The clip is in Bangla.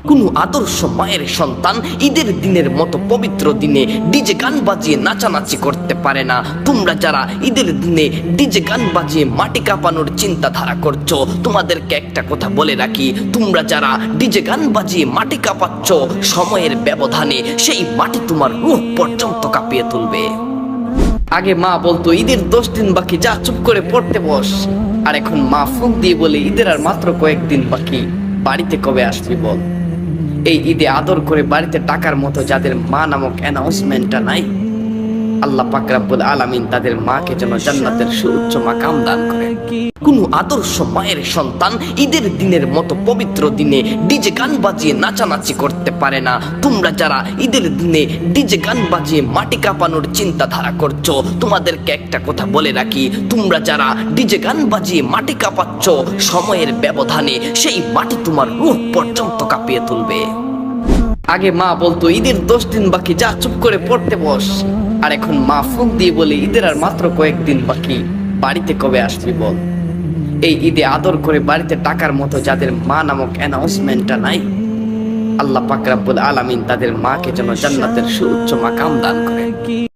কোনো আদর্শ মায়ের সন্তান ঈদের দিনের মতো পবিত্র দিনে ডিজে গান বাজিয়ে নাচানাচি করতে পারে না। তোমরা যারা ঈদের দিনে ডিজে গান বাজিয়ে মাটি কাঁপানোর চিন্তাধারা করছো, তোমাদেরকে একটা কথা বলে রাখি, তোমরা যারা ডিজে গান বাজিয়ে মাটি কাঁপাচ্ছ, সময়ের ব্যবধানে সেই মাটি তোমার রূহ পর্যন্ত কাঁপিয়ে তুলবে। আগে মা বলতো ঈদের 10 দিন বাকি, যা চুপ করে পড়তে বস। আর এখন মা ফুঁক দিয়ে বলে ঈদের আর মাত্র কয়েকদিন বাকি, বাড়িতে কবে আসবি বল। এই ঈদে আদর করে বাড়িতে টাকার মতো যাদের মা নামক অ্যানাউন্সমেন্টটা নাই, আল্লাহ পাক রব্বুল আলামিন তাদের মাকে যেন জান্নাতের সুউচ্চ মাকাম দান করে। কোনো আদর্শ মায়ের সন্তান ঈদের দিনের মতো পবিত্র দিনে ডিজে গান বাজিয়ে নাচানাচি করতে পারে না। তোমরা যারা ঈদের দিনে ডিজে গান বাজিয়ে মাটি কাঁপানোর চিন্তাধারা করছো, তোমাদেরকে একটা কথা বলে রাখি, তোমরা যারা ডিজে গান বাজিয়ে মাটি কাঁপাচ্ছ, সময়ের ব্যবধানে সেই মাটি তোমার রূহ পর্যন্ত কাঁপিয়ে তুলবে। আগে মা বলতো ঈদের 10 দিন বাকি, যা চুপ করে পড়তে বস। আর এখন মা ফুঁক দিয়ে বলে ঈদের আর মাত্র কয়েকদিন বাকি, বাড়িতে কবে আসবি বল। এই ঈদে আদর করে বাড়িতে টাকার মতো যাদের মা নামক অ্যানাউন্সমেন্টটা নাই, আল্লাহ পাক রব্বুল আলামিন তাদের মাকে যেন জান্নাতের সুউচ্চ মাকাম দান করে।